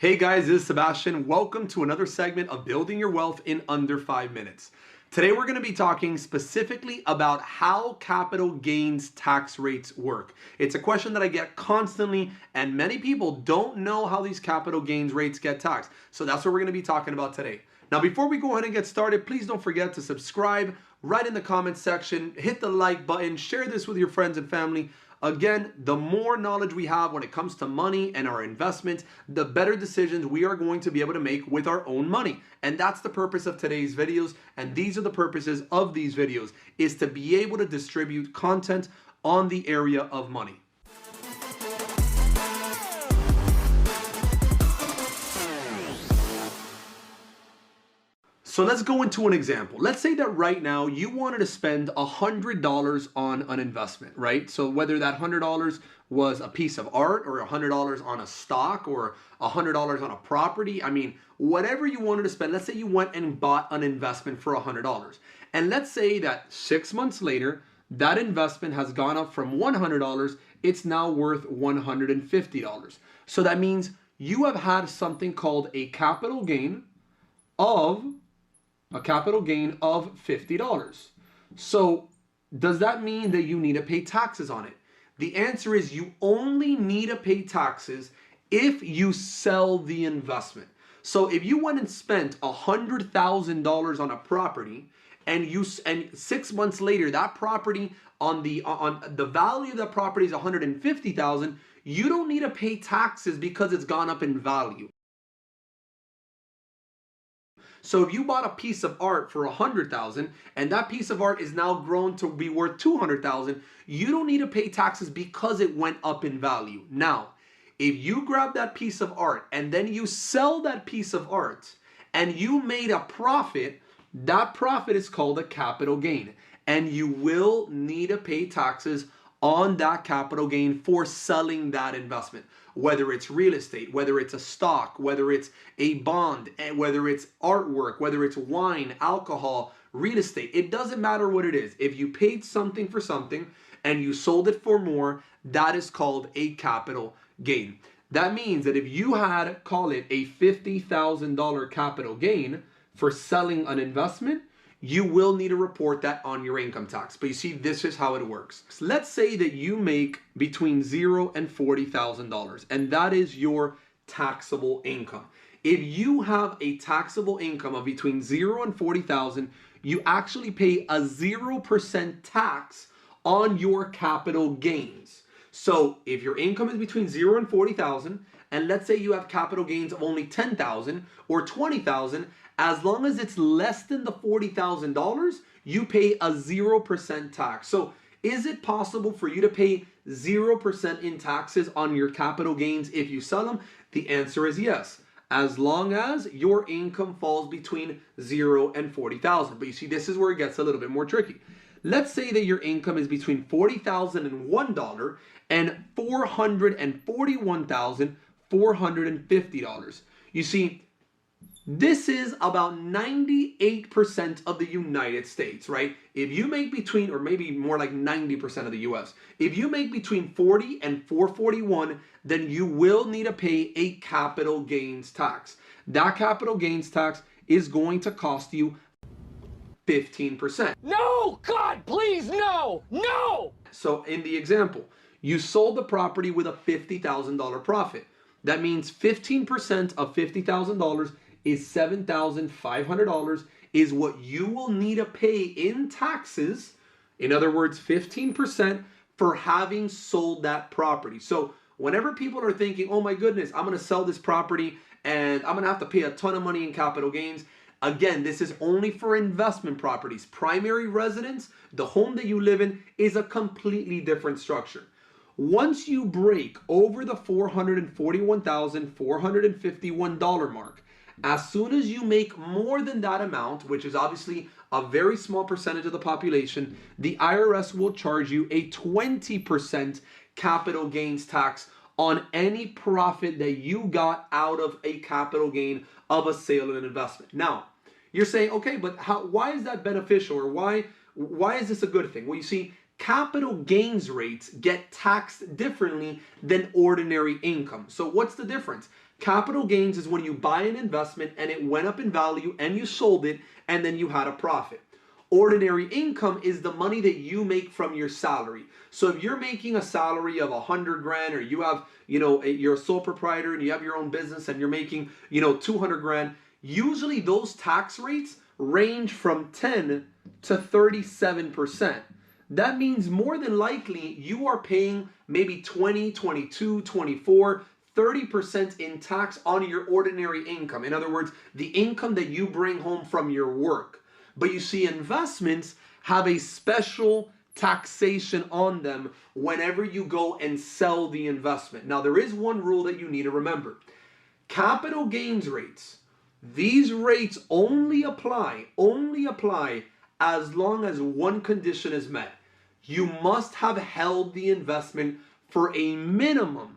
Hey guys, this is Sebastian. Welcome to another segment of Building Your Wealth in Under 5 Minutes. Today we're going to be talking specifically about how capital gains tax rates work. It's a question that I get constantly, and many people don't know how these capital gains rates get taxed. So that's what we're going to be talking about today. Now, before we go ahead and get started, please don't forget to subscribe, write in the comments section, hit the like button, share this with your friends and family. Again, the more knowledge we have when it comes to money and our investments, the better decisions we are going to be able to make with our own money. And that's the purpose of today's videos. And these are the purposes of these videos, is to be able to distribute content on the area of money. So let's go into an example. Let's say that right now you wanted to spend $100 on an investment, right? So whether that $100 was a piece of art or $100 on a stock or $100 on a property, I mean, whatever you wanted to spend, let's say you went and bought an investment for $100. And let's say that 6 months later, that investment has gone up from $100, it's now worth $150. So that means you have had something called a capital gain of $50. So does that mean that you need to pay taxes on it? The answer is you only need to pay taxes if you sell the investment. So if you went and spent $100,000 on a property and 6 months later that property on the value of that property is $150,000, you don't need to pay taxes because it's gone up in value. So if you bought a piece of art for $100,000 and that piece of art is now grown to be worth $200,000, you don't need to pay taxes because it went up in value. Now, if you grab that piece of art and then you sell that piece of art and you made a profit, that profit is called a capital gain. And you will need to pay taxes on that capital gain for selling that investment. Whether it's real estate, whether it's a stock, whether it's a bond, whether it's artwork, whether it's wine, alcohol, real estate, it doesn't matter what it is. If you paid something for something and you sold it for more, that is called a capital gain. That means that if you had, call it a $50,000 capital gain for selling an investment, you will need to report that on your income tax. But you see, this is how it works. So let's say that you make between $0 and $40,000, and that is your taxable income. If you have a taxable income of between 0 and 40,000, you actually pay a 0% tax on your capital gains. So if your income is between 0 and 40,000, and let's say you have capital gains of only 10,000 or 20,000, as long as it's less than the $40,000, you pay a 0% tax. So is it possible for you to pay 0% in taxes on your capital gains if you sell them? The answer is yes, as long as your income falls between 0 and 40,000. But you see, this is where it gets a little bit more tricky. Let's say that your income is between $40,001 and $441,450. You see, this is about 98% of the United States, right? If you make between, or maybe more like 90% of the US, if you make between 40 and 441, then you will need to pay a capital gains tax. That capital gains tax is going to cost you 15%. No, God, please, no, no! So in the example, you sold the property with a $50,000 profit. That means 15% of $50,000 is $7,500 is what you will need to pay in taxes. In other words, 15% for having sold that property. So whenever people are thinking, oh my goodness, I'm going to sell this property and I'm going to have to pay a ton of money in capital gains. Again, this is only for investment properties. Primary residence, the home that you live in, is a completely different structure. Once you break over the $441,451 mark, as soon as you make more than that amount, which is obviously a very small percentage of the population, the IRS will charge you a 20% capital gains tax on any profit that you got out of a capital gain of a sale of an investment. Now, you're saying, okay, but why is that beneficial, or why is this a good thing? Well, you see, capital gains rates get taxed differently than ordinary income. So what's the difference? Capital gains is when you buy an investment and it went up in value and you sold it and then you had a profit. Ordinary income is the money that you make from your salary. So if you're making a salary of 100 grand, or you have, you're a sole proprietor and you have your own business and you're making, 200 grand, usually those tax rates range from 10 to 37%. That means more than likely you are paying maybe 20, 22, 24, 30% in tax on your ordinary income. In other words, the income that you bring home from your work. But you see, investments have a special taxation on them whenever you go and sell the investment. Now, there is one rule that you need to remember. Capital gains rates, these rates only apply as long as one condition is met. You must have held the investment for a minimum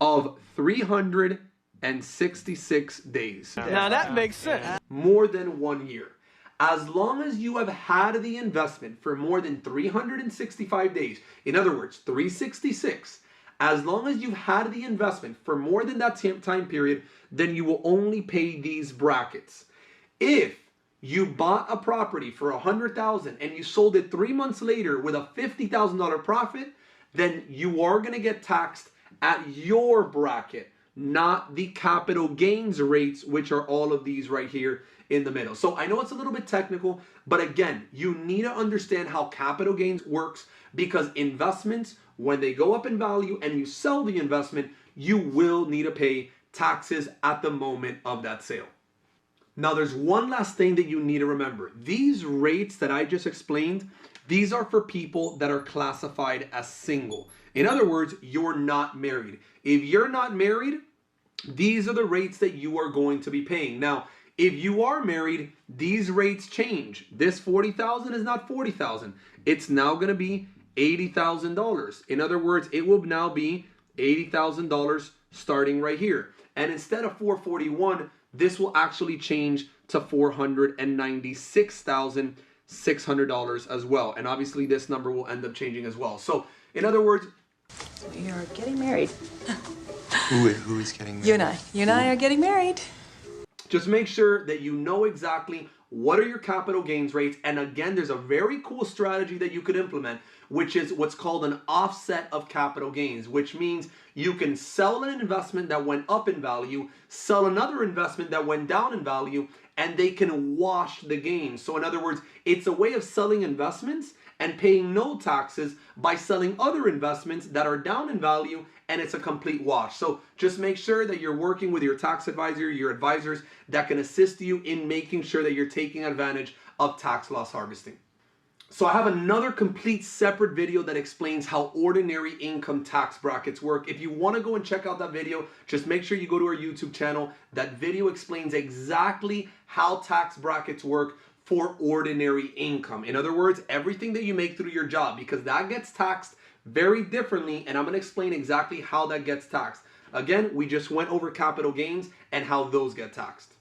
of 366 days. Now that makes sense. More than 1 year. As long as you have had the investment for more than 365 days, in other words, 366, as long as you've had the investment for more than that time period, then you will only pay these brackets. If you bought a property for $100,000 and you sold it 3 months later with a $50,000 profit, then you are going to get taxed at your bracket, not the capital gains rates, which are all of these right here in the middle. So I know it's a little bit technical, but again, you need to understand how capital gains works, because investments, when they go up in value and you sell the investment, you will need to pay taxes at the moment of that sale. Now, there's one last thing that you need to remember. These rates that I just explained, these are for people that are classified as single. In other words, you're not married. If you're not married, these are the rates that you are going to be paying. Now, if you are married, these rates change. This $40,000 is not $40,000. It's now going to be $80,000. In other words, it will now be $80,000 starting right here. And instead of $441,000, this will actually change to $496,600 as well. And obviously this number will end up changing as well. So in other words, we are getting married. Who is getting married? You and I are getting married. just make sure that you know exactly what are your capital gains rates. And again, there's a very cool strategy that you could implement, which is what's called an offset of capital gains, which means you can sell an investment that went up in value, sell another investment that went down in value, and they can wash the gains. So in other words, it's a way of selling investments and paying no taxes by selling other investments that are down in value, and it's a complete wash. So just make sure that you're working with your tax advisor, your advisors that can assist you in making sure that you're taking advantage of tax loss harvesting. So I have another complete separate video that explains how ordinary income tax brackets work. If you want to go and check out that video, just make sure you go to our YouTube channel. That video explains exactly how tax brackets work for ordinary income. In other words, everything that you make through your job, because that gets taxed very differently, and I'm going to explain exactly how that gets taxed. Again, we just went over capital gains and how those get taxed.